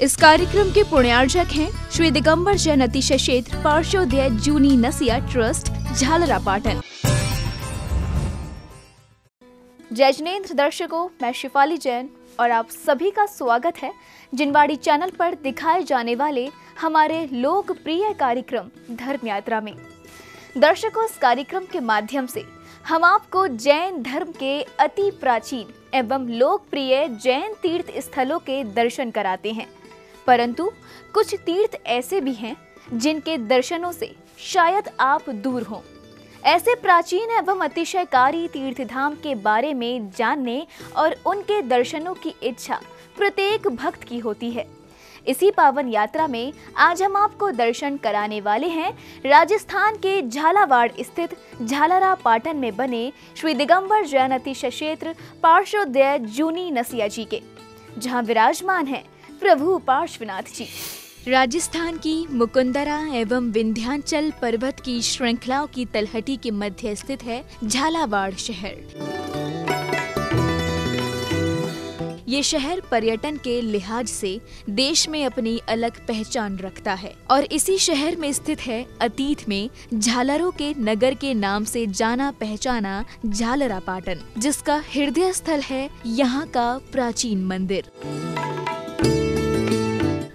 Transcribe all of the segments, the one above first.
इस कार्यक्रम के पुण्यार्जक हैं श्री दिगंबर जैन अतिशय क्षेत्र पार्श्वोदय जूनी नसिया ट्रस्ट, झालरा पाटन। जय जिनेंद्र दर्शकों, मैं शिफाली जैन और आप सभी का स्वागत है जिनवाड़ी चैनल पर दिखाए जाने वाले हमारे लोकप्रिय कार्यक्रम धर्म यात्रा में। दर्शकों, इस कार्यक्रम के माध्यम से हम आपको जैन धर्म के अति प्राचीन एवं लोकप्रिय जैन तीर्थ स्थलों के दर्शन कराते हैं, परंतु कुछ तीर्थ ऐसे भी हैं जिनके दर्शनों से शायद आप दूर हों। ऐसे प्राचीन एवं अतिशयकारी तीर्थधाम के बारे में जानने और उनके दर्शनों की इच्छा प्रत्येक भक्त की होती है। इसी पावन यात्रा में आज हम आपको दर्शन कराने वाले हैं राजस्थान के झालावाड़ स्थित झालरा पाटन में बने श्री दिगंबर जैन अतिशय क्षेत्र पार्श्वोदय जूनी नसिया जी के, जहां विराजमान है प्रभु पार्श्वनाथ जी। राजस्थान की मुकुंदरा एवं विंध्याचल पर्वत की श्रृंखलाओं की तलहटी के मध्य स्थित है झालावाड़ शहर। ये शहर पर्यटन के लिहाज से देश में अपनी अलग पहचान रखता है और इसी शहर में स्थित है अतीत में झालरों के नगर के नाम से जाना पहचाना झालरा पाटन, जिसका हृदय स्थल है यहाँ का प्राचीन मंदिर।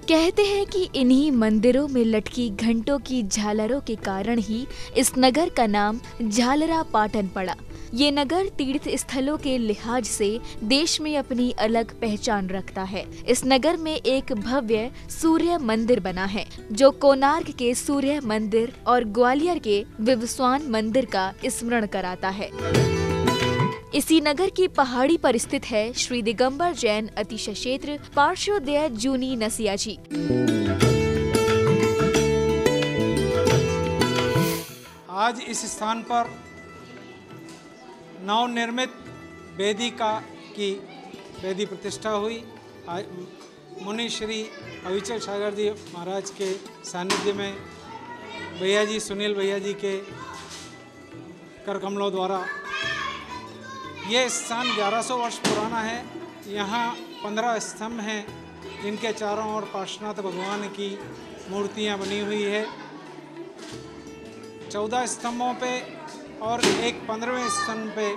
कहते हैं कि इन्हीं मंदिरों में लटकी घंटों की झालरों के कारण ही इस नगर का नाम झालरा पाटन पड़ा। ये नगर तीर्थ स्थलों के लिहाज से देश में अपनी अलग पहचान रखता है। इस नगर में एक भव्य सूर्य मंदिर बना है जो कोणार्क के सूर्य मंदिर और ग्वालियर के विवस्वान मंदिर का स्मरण कराता है। इसी नगर की पहाड़ी पर स्थित है श्री दिगंबर जैन अतिशय क्षेत्र पार्श्वोदय जूनी नसिया जी। आज इस स्थान पर नवनिर्मित वेदिका की वेदी प्रतिष्ठा हुई। मुनि श्री अविचल सागर जी महाराज के सानिध्य में भैया जी सुनील भैया जी के कर कमलों द्वारा ये स्थान 1100 वर्ष पुराना है। यहाँ 15 स्तंभ हैं जिनके चारों ओर पार्श्वनाथ भगवान की मूर्तियाँ बनी हुई है। 14 स्तंभों पे और एक 15वें स्तंभ पे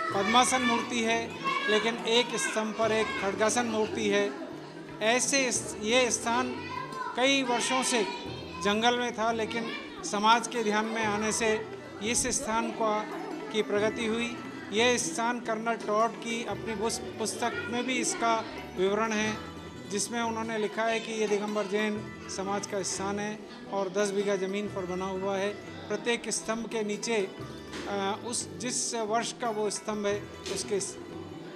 पद्मासन मूर्ति है, लेकिन एक स्तंभ पर एक खड्गासन मूर्ति है। ऐसे ये स्थान कई वर्षों से जंगल में था, लेकिन समाज के ध्यान में आने से इस स्थान की प्रगति हुई। यह स्थान कर्नल टॉड की अपनी पुस्तक में भी इसका विवरण है, जिसमें उन्होंने लिखा है कि ये दिगंबर जैन समाज का स्थान है और 10 बीघा ज़मीन पर बना हुआ है। प्रत्येक स्तंभ के नीचे जिस वर्ष का वो स्तंभ है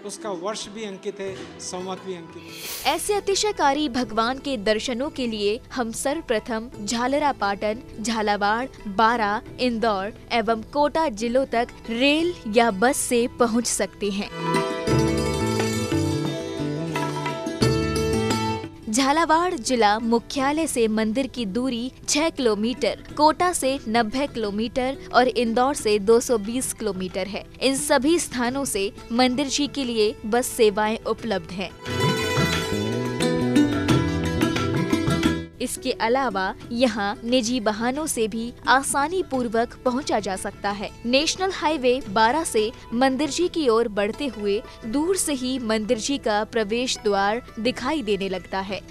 उसका वर्ष भी अंकित है, संवत भी अंकित है। ऐसे अतिशयकारी भगवान के दर्शनों के लिए हम सर्वप्रथम झालरा पाटन, झालावाड़, बारा, इंदौर एवं कोटा जिलों तक रेल या बस से पहुंच सकते हैं। झालावाड़ जिला मुख्यालय से मंदिर की दूरी 6 किलोमीटर, कोटा से 90 किलोमीटर और इंदौर से 220 किलोमीटर है। इन सभी स्थानों से मंदिर जी के लिए बस सेवाएं उपलब्ध हैं। इसके अलावा यहाँ निजी वाहनों से भी आसानी पूर्वक पहुँचा जा सकता है। नेशनल हाईवे 12 से मंदिर जी की ओर बढ़ते हुए दूर से ही मंदिर जी का प्रवेश द्वार दिखाई देने लगता है,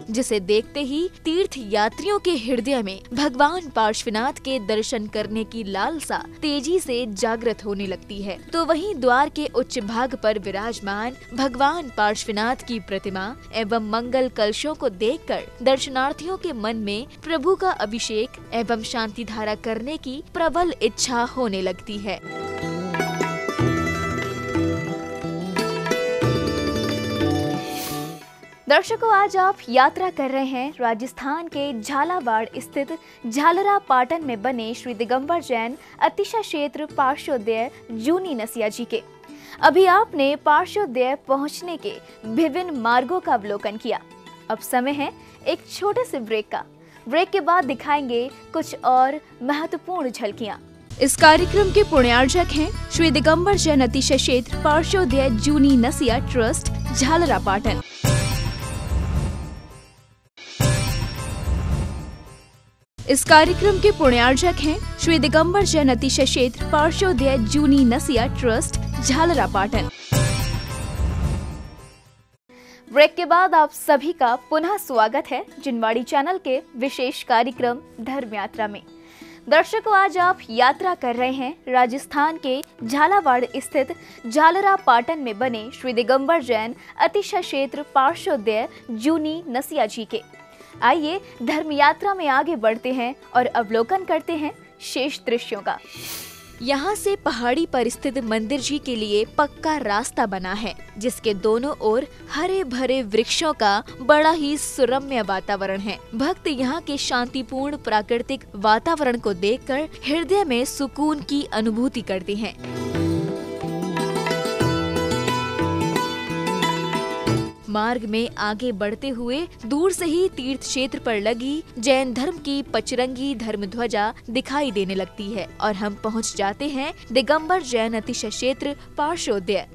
जिसे देखते ही तीर्थ यात्रियों के हृदय में भगवान पार्श्वनाथ के दर्शन करने की लालसा तेजी से जागृत होने लगती है। तो वहीं द्वार के उच्च भाग पर विराजमान भगवान पार्श्वनाथ की प्रतिमा एवं मंगल कलशों को देखकर दर्शनार्थियों के मन में प्रभु का अभिषेक एवं शांति धारा करने की प्रबल इच्छा होने लगती है। दर्शकों, आज आप यात्रा कर रहे हैं राजस्थान के झालावाड़ स्थित झालरा पाटन में बने श्री दिगंबर जैन अतिशय क्षेत्र पार्श्वोदय जूनी नसिया जी के। अभी आपने पार्श्वोदय पहुंचने के विभिन्न मार्गों का अवलोकन किया। अब समय है एक छोटे से ब्रेक का। ब्रेक के बाद दिखाएंगे कुछ और महत्वपूर्ण झलकियां। इस कार्यक्रम के पुण्यार्जक हैं श्री दिगंबर जैन अतिशय क्षेत्र पार्श्वोदय जूनी नसिया ट्रस्ट झालरा पाटन। इस कार्यक्रम के पुण्यार्जक हैं श्री दिगंबर जैन अतिशय क्षेत्र पार्श्वोदय जूनी नसिया ट्रस्ट झालरा पाटन। ब्रेक के बाद आप सभी का पुनः स्वागत है जिनवाड़ी चैनल के विशेष कार्यक्रम धर्म यात्रा में। दर्शकों, आज आप यात्रा कर रहे हैं राजस्थान के झालावाड़ स्थित झालरा पाटन में बने श्री दिगंबर जैन अतिशय क्षेत्र पार्श्वोदय जूनी नसिया जी के। आइए धर्म यात्रा में आगे बढ़ते हैं और अवलोकन करते हैं शेष दृश्यों का। यहाँ से पहाड़ी पर स्थित मंदिर जी के लिए पक्का रास्ता बना है, जिसके दोनों ओर हरे भरे वृक्षों का बड़ा ही सुरम्य वातावरण है। भक्त यहाँ के शांतिपूर्ण प्राकृतिक वातावरण को देखकर हृदय में सुकून की अनुभूति करते हैं। मार्ग में आगे बढ़ते हुए दूर से ही तीर्थ क्षेत्र पर लगी जैन धर्म की पचरंगी धर्म ध्वजा दिखाई देने लगती है और हम पहुंच जाते हैं दिगंबर जैन अतिशय क्षेत्र पार्श्वोदय।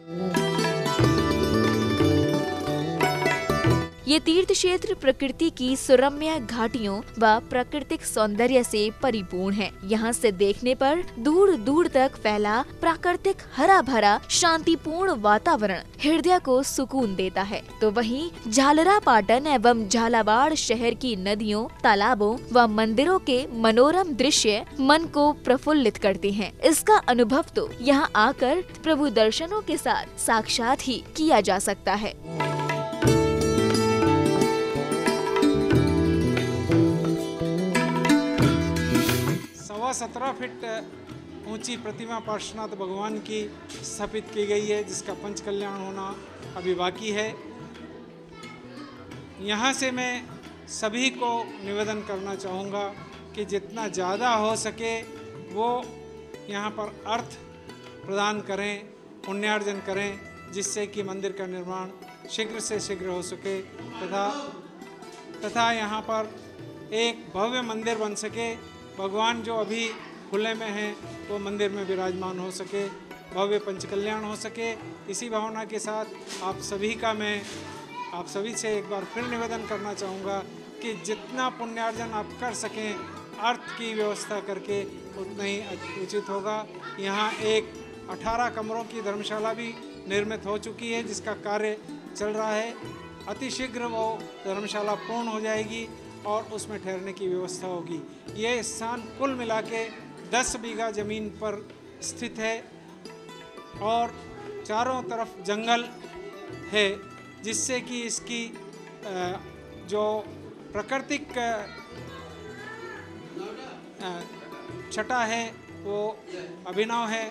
ये तीर्थ क्षेत्र प्रकृति की सुरम्य घाटियों व प्राकृतिक सौंदर्य से परिपूर्ण है। यहाँ से देखने पर दूर दूर तक फैला प्राकृतिक हरा भरा शांतिपूर्ण वातावरण हृदय को सुकून देता है। तो वहीं झालरा पाटन एवं झालावाड़ शहर की नदियों, तालाबों व मंदिरों के मनोरम दृश्य मन को प्रफुल्लित करते हैं। इसका अनुभव तो यहाँ आकर प्रभु दर्शनों के साथ साक्षात ही किया जा सकता है। 17 फीट ऊंची प्रतिमा पार्श्वनाथ भगवान की स्थापित की गई है, जिसका पंच कल्याण होना अभी बाकी है। यहाँ से मैं सभी को निवेदन करना चाहूँगा कि जितना ज़्यादा हो सके वो यहाँ पर अर्थ प्रदान करें, पुण्यार्जन करें, जिससे कि मंदिर का निर्माण शीघ्र से शीघ्र हो सके तथा यहाँ पर एक भव्य मंदिर बन सके। भगवान जो अभी खुले में हैं वो मंदिर में विराजमान हो सके, भव्य पंचकल्याण हो सके। इसी भावना के साथ आप सभी से एक बार फिर निवेदन करना चाहूँगा कि जितना पुण्यार्जन आप कर सकें अर्थ की व्यवस्था करके उतना ही उचित होगा। यहाँ एक 18 कमरों की धर्मशाला भी निर्मित हो चुकी है, जिसका कार्य चल रहा है। अतिशीघ्र वो धर्मशाला पूर्ण हो जाएगी और उसमें ठहरने की व्यवस्था होगी। ये स्थान कुल मिला के 10 बीघा ज़मीन पर स्थित है और चारों तरफ जंगल है, जिससे कि इसकी जो प्राकृतिक छटा है वो अभिनव है।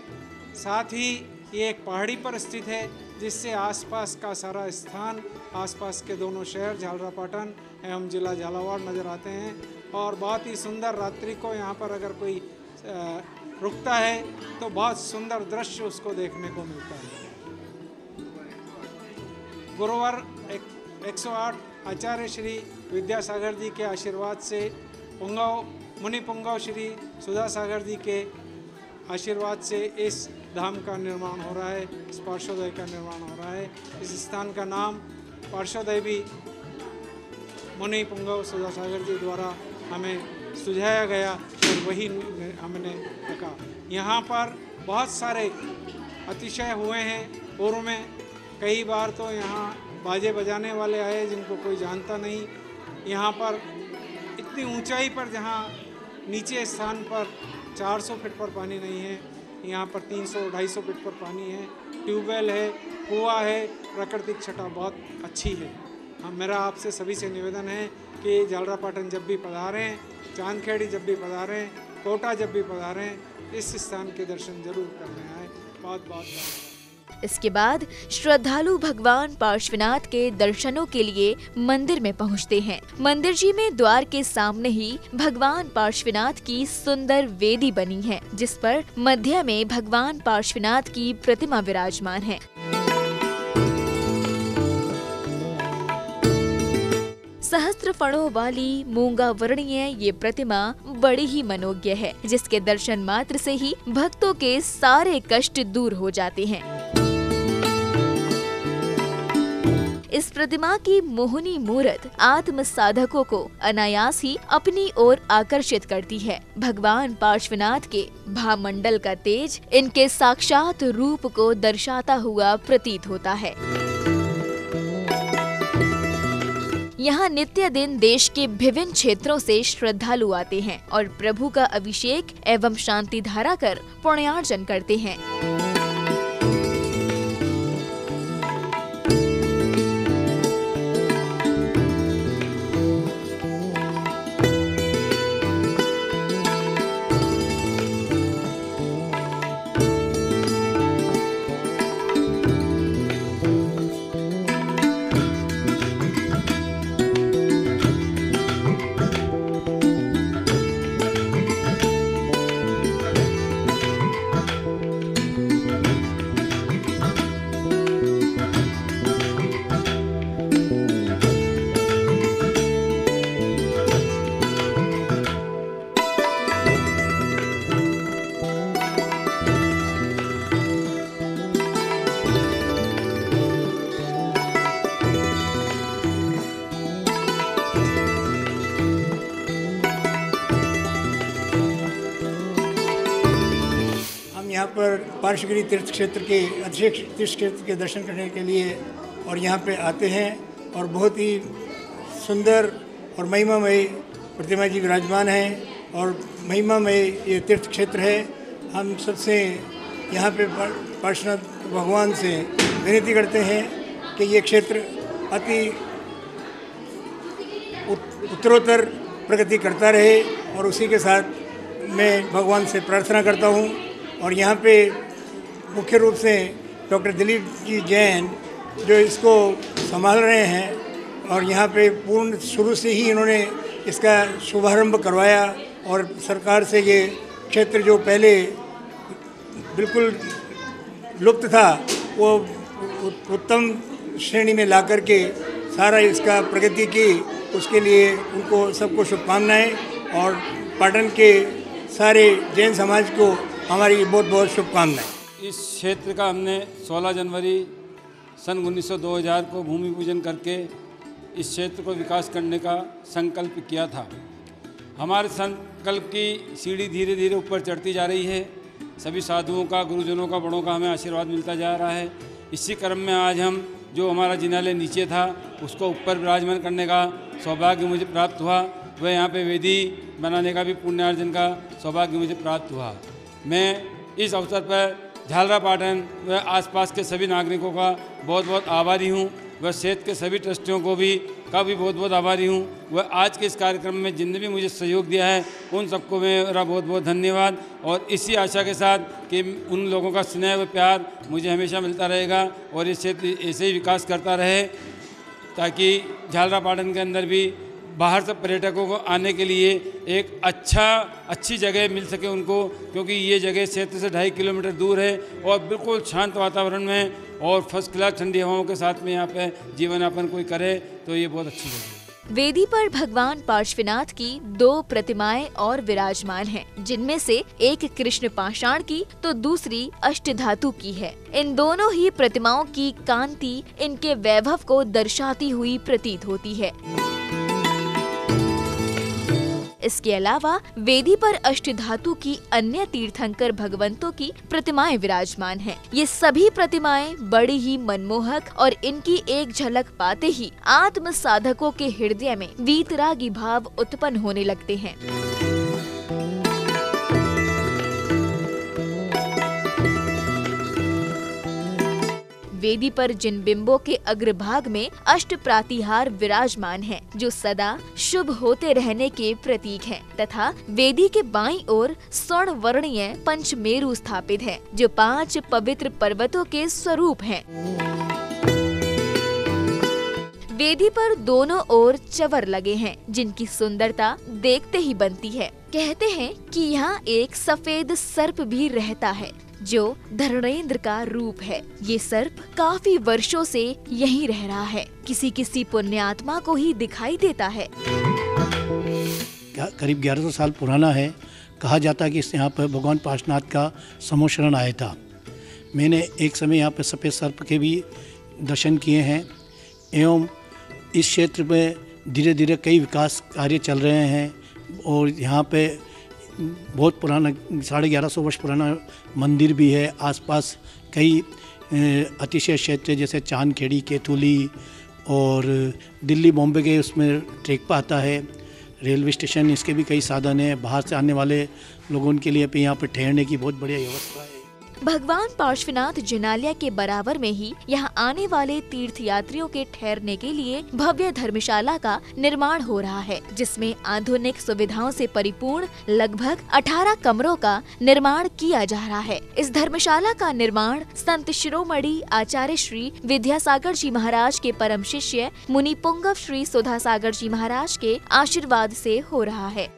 साथ ही ये एक पहाड़ी पर स्थित है, जिससे आसपास का सारा स्थान, आसपास के दोनों शहर झालरा पाटन एवं जिला झालावाड़ नज़र आते हैं। और बहुत ही सुंदर रात्रि को यहाँ पर अगर कोई रुकता है तो बहुत सुंदर दृश्य उसको देखने को मिलता है। गुरुवार 108 आचार्य श्री विद्यासागर जी के आशीर्वाद से मुनि पुंगव श्री सुधा सागर जी के आशीर्वाद से इस धाम का निर्माण हो रहा है, इस पार्श्वोदय का निर्माण हो रहा है। इस स्थान का नाम पार्श्वोदय भी मुनि पुंगव सुधा सागर जी द्वारा हमें सुझाया गया और वही हमने रखा। यहाँ पर बहुत सारे अतिशय हुए हैं पूर्व में। कई बार तो यहाँ बाजे बजाने वाले आए जिनको कोई जानता नहीं। यहाँ पर इतनी ऊंचाई पर, जहाँ नीचे स्थान पर 400 फीट पर पानी नहीं है, यहाँ पर 300-250 फीट पर पानी है। ट्यूबवेल है, कुआं है, प्राकृतिक छटा बहुत अच्छी है। मेरा आपसे सभी से निवेदन है कि झालरा पाटन जब भी पधारें, चांदखेड़ी जब भी पधारें, कोटा जब भी पधारें, इस स्थान के दर्शन जरूर करने आए। बहुत बहुत धन्यवाद। इसके बाद श्रद्धालु भगवान पार्श्वनाथ के दर्शनों के लिए मंदिर में पहुंचते हैं। मंदिर जी में द्वार के सामने ही भगवान पार्श्वनाथ की सुंदर वेदी बनी है, जिस पर मध्य में भगवान पार्श्वनाथ की प्रतिमा विराजमान है। सहस्त्र सहस्त्र फणों वाली मूंगा वर्णीय ये प्रतिमा बड़ी ही मनोज्ञ है, जिसके दर्शन मात्र से ही भक्तों के सारे कष्ट दूर हो जाते हैं। इस प्रतिमा की मोहनी मूरत आत्म साधकों को अनायास ही अपनी ओर आकर्षित करती है। भगवान पार्श्वनाथ के भामंडल का तेज इनके साक्षात रूप को दर्शाता हुआ प्रतीत होता है। यहाँ नित्य दिन देश के विभिन्न क्षेत्रों से श्रद्धालु आते हैं और प्रभु का अभिषेक एवं शांति धारा कर पुण्यार्जन करते हैं। यहाँ पर पार्श्वगिरी तीर्थ क्षेत्र के अध्यक्ष तीर्थ क्षेत्र के दर्शन करने के लिए और यहाँ पे आते हैं और बहुत ही सुंदर और महिमामय प्रतिमा जी विराजमान हैं और महिमामय ये तीर्थ क्षेत्र है। हम सबसे यहाँ पे पार्श्वनाथ भगवान से विनती करते हैं कि ये क्षेत्र अति उत्तरोत्तर प्रगति करता रहे और उसी के साथ मैं भगवान से प्रार्थना करता हूँ। और यहाँ पे मुख्य रूप से डॉक्टर दिलीप जी जैन जो इसको संभाल रहे हैं और यहाँ पे पूर्ण शुरू से ही इन्होंने इसका शुभारंभ करवाया और सरकार से ये क्षेत्र जो पहले बिल्कुल लुप्त था वो उत्तम श्रेणी में ला करके सारा इसका प्रगति की, उसके लिए उनको सबको शुभकामनाएं और पाटन के सारे जैन समाज को हमारी बहुत बहुत शुभकामनाएं। इस क्षेत्र का हमने 16 जनवरी सन 1900-2000 को भूमि पूजन करके इस क्षेत्र को विकास करने का संकल्प किया था। हमारे संकल्प की सीढ़ी धीरे धीरे ऊपर चढ़ती जा रही है। सभी साधुओं का, गुरुजनों का, बड़ों का हमें आशीर्वाद मिलता जा रहा है। इसी क्रम में आज हम जो हमारा जिनालय नीचे था उसको ऊपर विराजमान करने का सौभाग्य मुझे प्राप्त हुआ। वह यहाँ पे वेदी बनाने का भी पुण्यार्जन का सौभाग्य मुझे प्राप्त हुआ। मैं इस अवसर पर झालरा पाटन व आसपास के सभी नागरिकों का बहुत बहुत आभारी हूँ। वह क्षेत्र के सभी ट्रस्टियों को भी बहुत बहुत आभारी हूँ। वह आज के इस कार्यक्रम में जिनने भी मुझे सहयोग दिया है उन सबको मेरा बहुत बहुत धन्यवाद। और इसी आशा के साथ कि उन लोगों का स्नेह व प्यार मुझे हमेशा मिलता रहेगा और ये क्षेत्र ऐसे ही विकास करता रहे ताकि झालरा पाटन के अंदर भी बाहर से पर्यटकों को आने के लिए एक अच्छी जगह मिल सके उनको, क्योंकि ये जगह क्षेत्र से 2.5 किलोमीटर दूर है और बिल्कुल शांत वातावरण में और फर्स्ट क्लास ठंडी हवाओं के साथ में यहाँ पे जीवन यापन कोई करे तो ये बहुत अच्छी जगह है। वेदी पर भगवान पार्श्वनाथ की 2 प्रतिमाएं और विराजमान हैं, जिनमें से एक कृष्ण पाषाण की तो दूसरी अष्टधातु की है। इन दोनों ही प्रतिमाओं की कांति इनके वैभव को दर्शाती हुई प्रतीत होती है। इसके अलावा वेदी पर अष्टधातु की अन्य तीर्थंकर भगवंतों की प्रतिमाएं विराजमान हैं। ये सभी प्रतिमाएं बड़ी ही मनमोहक और इनकी एक झलक पाते ही आत्म साधकों के हृदय में वीतरागी भाव उत्पन्न होने लगते हैं। वेदी पर जिन बिंबों के अग्रभाग में अष्ट प्रातिहार विराजमान हैं, जो सदा शुभ होते रहने के प्रतीक हैं, तथा वेदी के बाईं ओर स्वर्ण वर्णीय पंचमेरु स्थापित है, जो 5 पवित्र पर्वतों के स्वरूप हैं। वेदी पर दोनों ओर चवर लगे हैं, जिनकी सुंदरता देखते ही बनती है। कहते हैं कि यहाँ एक सफेद सर्प भी रहता है। जो धरणेंद्र का रूप है। ये सर्प काफी वर्षों से यहीं रह रहा है, किसी किसी पुण्यात्मा को ही दिखाई देता है। करीब 1100 साल पुराना है। कहा जाता है कि यहाँ पर भगवान पार्श्वनाथ का समोशरण आया था। मैंने एक समय यहाँ पर सफ़ेद सर्प के भी दर्शन किए हैं एवं इस क्षेत्र में धीरे धीरे कई विकास कार्य चल रहे हैं और यहाँ पे बहुत पुराना 1150 वर्ष पुराना मंदिर भी है। आसपास कई अतिशय क्षेत्र जैसे चांदखेड़ी, केतुली और दिल्ली बॉम्बे के उसमें ट्रैक पर आता है। रेलवे स्टेशन, इसके भी कई साधन हैं। बाहर से आने वाले लोगों के लिए यहाँ पर ठहरने की बहुत बढ़िया व्यवस्था है। भगवान पार्श्वनाथ जिनालय के बराबर में ही यहाँ आने वाले तीर्थ यात्रियों के ठहरने के लिए भव्य धर्मशाला का निर्माण हो रहा है, जिसमें आधुनिक सुविधाओं से परिपूर्ण लगभग 18 कमरों का निर्माण किया जा रहा है। इस धर्मशाला का निर्माण संत शिरोमणि आचार्य श्री विद्यासागर जी महाराज के परम शिष्य मुनि पुंगव श्री सुधासागर जी महाराज के आशीर्वाद से हो रहा है।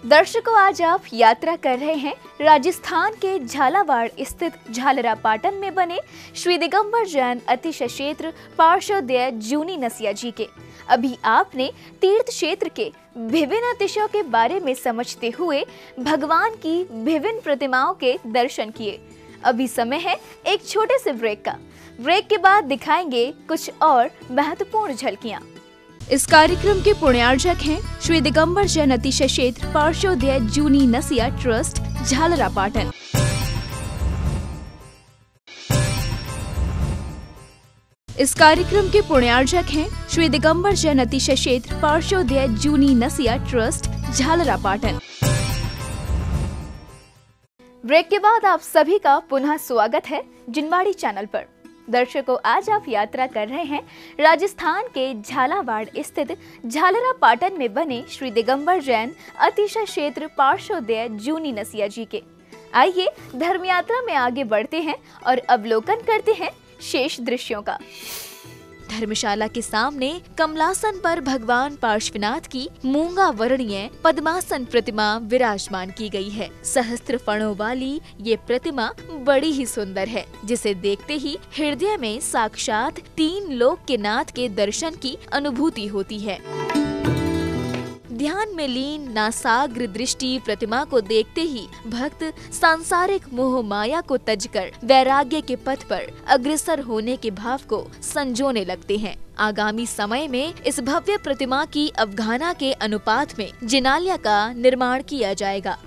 दर्शकों, आज आप यात्रा कर रहे हैं राजस्थान के झालावाड़ स्थित झालरा पाटन में बने श्री दिगंबर जैन अतिशय क्षेत्र पार्श्वोदय जूनी नसिया जी के। अभी आपने तीर्थ क्षेत्र के विभिन्न अतिशयों के बारे में समझते हुए भगवान की विभिन्न प्रतिमाओं के दर्शन किए। अभी समय है एक छोटे से ब्रेक का। ब्रेक के बाद दिखाएंगे कुछ और महत्वपूर्ण झलकियां। इस कार्यक्रम के पुण्यार्जक हैं श्री दिगंबर जैन अतिशय क्षेत्र पार्श्वोदय जूनी नसिया ट्रस्ट, झालरा पाटन। इस कार्यक्रम के पुण्यार्जक हैं श्री दिगंबर जैन अतिशय क्षेत्र पार्श्वोदय जूनी नसिया ट्रस्ट, झालरा पाटन। ब्रेक के बाद आप सभी का पुनः स्वागत है जिनवाड़ी चैनल पर। दर्शकों, आज आप यात्रा कर रहे हैं राजस्थान के झालावाड़ स्थित झालरा पाटन में बने श्री दिगंबर जैन अतिशय क्षेत्र पार्श्वोदय जूनी नसिया जी के। आइए धर्म यात्रा में आगे बढ़ते हैं और अवलोकन करते हैं शेष दृश्यों का। धर्मशाला के सामने कमलासन पर भगवान पार्श्वनाथ की मूंगा वर्णीय पद्मासन प्रतिमा विराजमान की गई है। सहस्त्र फणों वाली ये प्रतिमा बड़ी ही सुंदर है, जिसे देखते ही हृदय में साक्षात 3 लोक के नाथ के दर्शन की अनुभूति होती है। ध्यान में लीन नासाग्र दृष्टि प्रतिमा को देखते ही भक्त सांसारिक मोह माया को तजकर वैराग्य के पथ पर अग्रसर होने के भाव को संजोने लगते हैं। आगामी समय में इस भव्य प्रतिमा की अवगाहना के अनुपात में जिनालय का निर्माण किया जाएगा।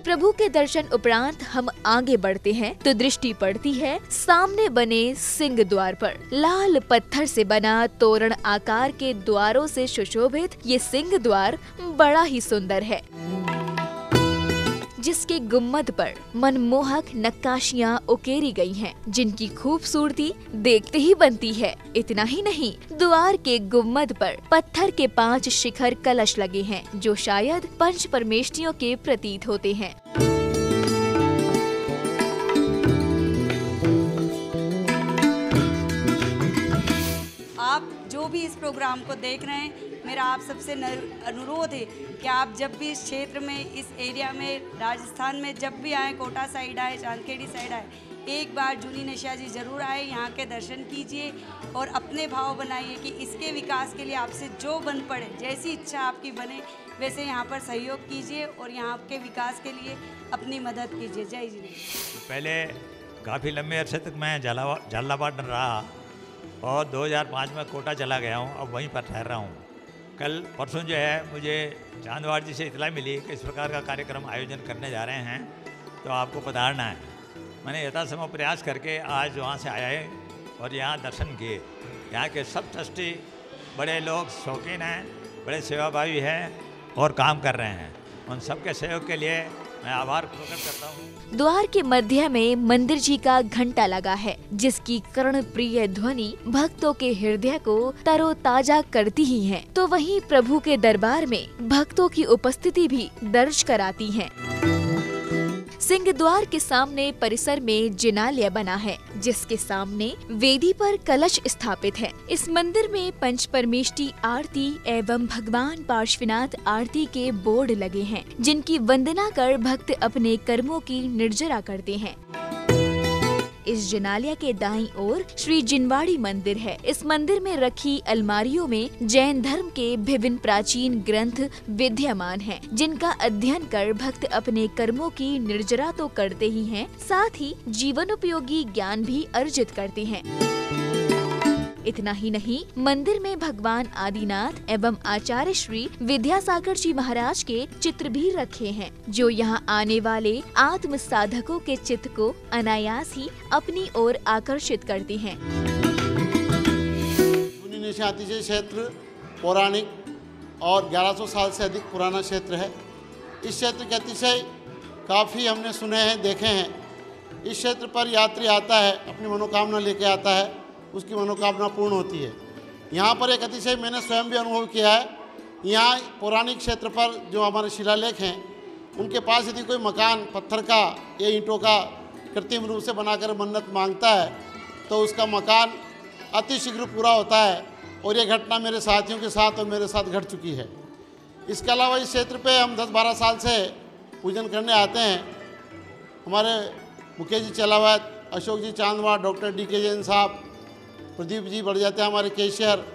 प्रभु के दर्शन उपरांत हम आगे बढ़ते हैं तो दृष्टि पड़ती है सामने बने सिंह द्वार पर। लाल पत्थर से बना तोरण आकार के द्वारों से सुशोभित ये सिंह द्वार बड़ा ही सुंदर है, जिसके गुम्मद पर मनमोहक नक्काशियां उकेरी गई हैं, जिनकी खूबसूरती देखते ही बनती है। इतना ही नहीं, द्वार के गुम्मद पर पत्थर के 5 शिखर कलश लगे हैं, जो शायद पंच परमेष्ठियों के प्रतीत होते हैं। आप जो भी इस प्रोग्राम को देख रहे हैं, मेरा आप सबसे अनुरोध है कि आप जब भी इस क्षेत्र में, इस एरिया में, राजस्थान में जब भी आए, कोटा साइड आए, चांदखेड़ी साइड आए, एक बार जूनी नसिया जी ज़रूर आए, यहाँ के दर्शन कीजिए और अपने भाव बनाइए कि इसके विकास के लिए आपसे जो बन पड़े, जैसी इच्छा आपकी बने, वैसे यहाँ पर सहयोग कीजिए और यहाँ के विकास के लिए अपनी मदद कीजिए। जय जी। पहले काफ़ी लंबे अरसे तक मैं झालावाड़ रहा और 2005 में कोटा चला गया हूँ, अब वहीं पर ठहर रहा हूँ। कल परसों जो है मुझे चांदवाड़ जी से इतला मिली कि इस प्रकार का कार्यक्रम आयोजन करने जा रहे हैं, तो आपको पधारना है। मैंने यथासंभव प्रयास करके आज वहाँ से आया है और यहाँ दर्शन किए। यहाँ के सब ट्रस्टी बड़े लोग शौकीन हैं, बड़े सेवाभावी हैं और काम कर रहे हैं। उन सबके सहयोग के लिए मैं आभार प्रकट करता हूँ। द्वार के मध्य में मंदिर जी का घंटा लगा है, जिसकी कर्ण प्रिय ध्वनि भक्तों के हृदय को तरोताजा करती ही है, तो वहीं प्रभु के दरबार में भक्तों की उपस्थिति भी दर्ज कराती है। सिंह द्वार के सामने परिसर में जिनालय बना है, जिसके सामने वेदी पर कलश स्थापित है। इस मंदिर में पंच परमेष्टि आरती एवं भगवान पार्श्वनाथ आरती के बोर्ड लगे हैं, जिनकी वंदना कर भक्त अपने कर्मों की निर्जरा करते हैं। इस जिनालय के दाईं ओर श्री जिनवाड़ी मंदिर है। इस मंदिर में रखी अलमारियों में जैन धर्म के विभिन्न प्राचीन ग्रंथ विद्यमान हैं, जिनका अध्ययन कर भक्त अपने कर्मों की निर्जरा तो करते ही हैं, साथ ही जीवनोपयोगी ज्ञान भी अर्जित करते हैं। इतना ही नहीं, मंदिर में भगवान आदिनाथ एवं आचार्य श्री विद्यासागर जी महाराज के चित्र भी रखे हैं, जो यहाँ आने वाले आत्म साधकों के चित्त को अनायास ही अपनी ओर आकर्षित करते हैं। अतिशय क्षेत्र पौराणिक और 1100 साल से अधिक पुराना क्षेत्र है। इस क्षेत्र के अतिशय काफ़ी हमने सुने हैं, देखे हैं। इस क्षेत्र पर यात्री आता है, अपनी मनोकामना लेके आता है, उसकी मनोकामना पूर्ण होती है। यहाँ पर एक अतिशय मैंने स्वयं भी अनुभव किया है। यहाँ पौराणिक क्षेत्र पर जो हमारे शिलालेख हैं, उनके पास यदि कोई मकान पत्थर का या ईंटों का कृत्रिम रूप से बनाकर मन्नत मांगता है तो उसका मकान अतिशीघ्र पूरा होता है। और ये घटना मेरे साथियों के साथ और मेरे साथ घट चुकी है। इसके अलावा इस क्षेत्र पे हम 10-12 साल से पूजन करने आते हैं। हमारे मुकेश जी चलावत, अशोक जी चांदवा, डॉक्टर DK जैन साहब, प्रदीप जी बढ़ जाते हैं, हमारे केशर,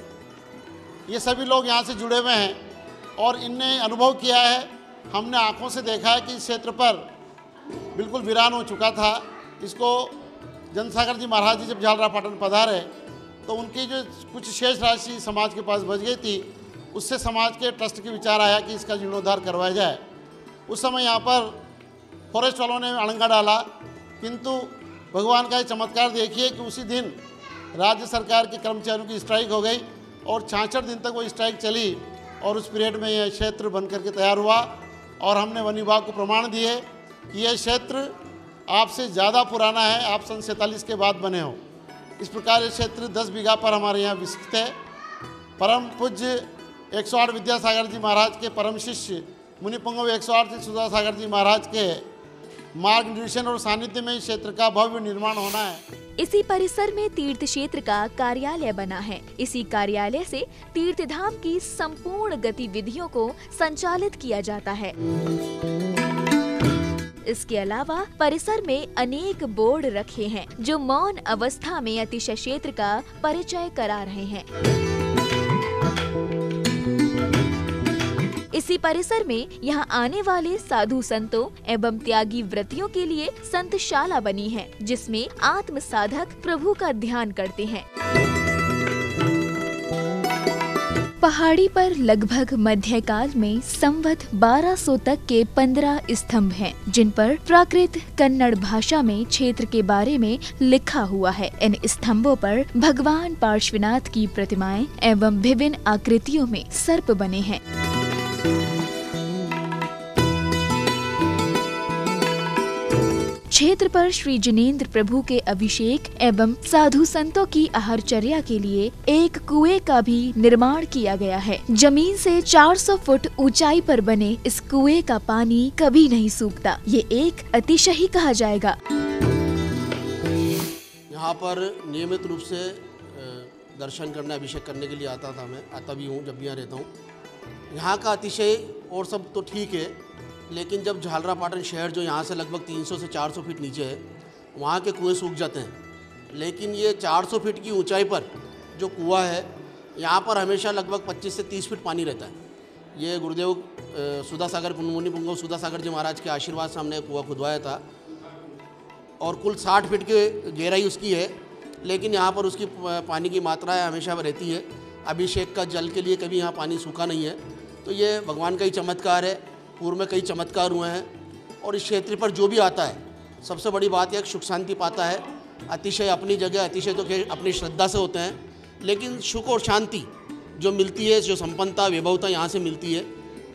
ये सभी लोग यहाँ से जुड़े हुए हैं। और इनने अनुभव किया है, हमने आंखों से देखा है कि इस क्षेत्र पर बिल्कुल वीरान हो चुका था। इसको जनसागर जी महाराज जी जब झालरापाटन पधारे तो उनकी जो कुछ शेष राशि समाज के पास बच गई थी, उससे समाज के ट्रस्ट के विचार आया कि इसका जीर्णोद्धार करवाया जाए। उस समय यहाँ पर फॉरेस्ट वालों ने अड़ंगा डाला, किंतु भगवान का ये चमत्कार देखिए कि उसी दिन राज्य सरकार के कर्मचारियों की स्ट्राइक हो गई और 66 दिन तक वो स्ट्राइक चली और उस पीरियड में यह क्षेत्र बन करके तैयार हुआ। और हमने वन विभाग को प्रमाण दिए कि यह क्षेत्र आपसे ज़्यादा पुराना है, आप सन 47 के बाद बने हो। इस प्रकार ये क्षेत्र 10 बीघा पर हमारे यहाँ विस्तृत है। परम पूज्य 108 विद्यासागर जी महाराज के परम शिष्य मुनिपुंगव 108 सुधासागर जी महाराज के मार्गदर्शन और सानिध्य में इस क्षेत्र का भव्य निर्माण होना है। इसी परिसर में तीर्थ क्षेत्र का कार्यालय बना है। इसी कार्यालय से तीर्थ धाम की संपूर्ण गतिविधियों को संचालित किया जाता है। इसके अलावा परिसर में अनेक बोर्ड रखे हैं, जो मौन अवस्था में अतिशय क्षेत्र का परिचय करा रहे हैं। इसी परिसर में यहाँ आने वाले साधु संतों एवं त्यागी व्रतियों के लिए संतशाला बनी है, जिसमें आत्म साधक प्रभु का ध्यान करते हैं। पहाड़ी पर लगभग मध्यकाल में संवत 1200 तक के 15 स्तंभ हैं, जिन पर प्राकृत कन्नड़ भाषा में क्षेत्र के बारे में लिखा हुआ है। इन स्तंभों पर भगवान पार्श्वनाथ की प्रतिमाएं एवं विभिन्न आकृतियों में सर्प बने हैं। क्षेत्र पर श्री जिनेंद्र प्रभु के अभिषेक एवं साधु संतों की आहारचर्या के लिए एक कुएं का भी निर्माण किया गया है। जमीन से 400 फुट ऊंचाई पर बने इस कुएं का पानी कभी नहीं सूखता। ये एक अतिशय ही कहा जाएगा। यहाँ पर नियमित रूप से दर्शन करने, अभिषेक करने के लिए आता था। मैं आता भी हूँ जब भी यहाँ रहता हूँ। यहाँ का अतिशय और सब तो ठीक है, लेकिन जब झालरापाटन शहर जो यहाँ से लगभग 300 से 400 फीट नीचे है, वहाँ के कुएं सूख जाते हैं। लेकिन ये 400 फीट की ऊंचाई पर जो कुआं है, यहाँ पर हमेशा लगभग 25 से 30 फीट पानी रहता है। ये गुरुदेव सुधासागर मुनिपुंगव सुधासागर जी महाराज के आशीर्वाद से हमने कुआं खुदवाया था और कुल 60 फीट की गहराई उसकी है। लेकिन यहाँ पर उसकी पानी की मात्रा हमेशा रहती है। अभिषेक का जल के लिए कभी यहाँ पानी सूखा नहीं है। तो ये भगवान का ही चमत्कार है। पूर्व में कई चमत्कार हुए हैं और इस क्षेत्र पर जो भी आता है, सबसे बड़ी बात यह सुख शांति पाता है। अतिशय अपनी जगह, अतिशय तो अपनी श्रद्धा से होते हैं, लेकिन सुख और शांति जो मिलती है, जो संपन्नता वैभवता यहाँ से मिलती है,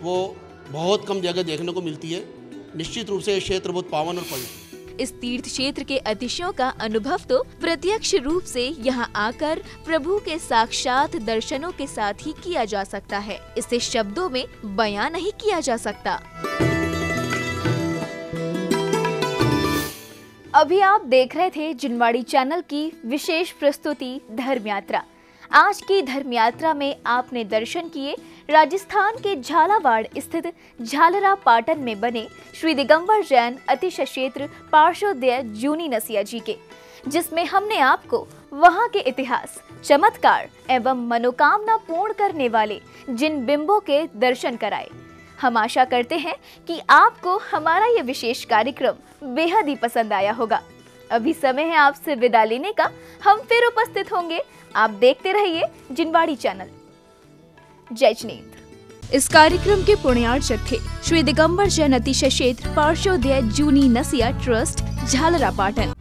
वो बहुत कम जगह देखने को मिलती है। निश्चित रूप से ये क्षेत्र बहुत पावन और पवित्र। इस तीर्थ क्षेत्र के अतिशयों का अनुभव तो प्रत्यक्ष रूप से यहाँ आकर प्रभु के साक्षात दर्शनों के साथ ही किया जा सकता है। इसे शब्दों में बयां नहीं किया जा सकता। अभी आप देख रहे थे जिनवाड़ी चैनल की विशेष प्रस्तुति धर्म यात्रा। आज की धर्म यात्रा में आपने दर्शन किए राजस्थान के झालावाड़ स्थित झालरा पाटन में बने श्री दिगंबर जैन अतिशय क्षेत्र पार्श्वोदय जूनी नसिया जी के, जिसमें हमने आपको वहां के इतिहास, चमत्कार एवं मनोकामना पूर्ण करने वाले जिन बिंबों के दर्शन कराए। हम आशा करते हैं कि आपको हमारा यह विशेष कार्यक्रम बेहद ही पसंद आया होगा। अभी समय है आपसे विदा लेने का। हम फिर उपस्थित होंगे। आप देखते रहिए जिनवाड़ी चैनल। जय जिनेंद्र। इस कार्यक्रम के पुण्यार्चक थे श्री दिगंबर जैन अतिशय क्षेत्र पार्श्वोदय जूनी नसिया ट्रस्ट, झालरा पाटन।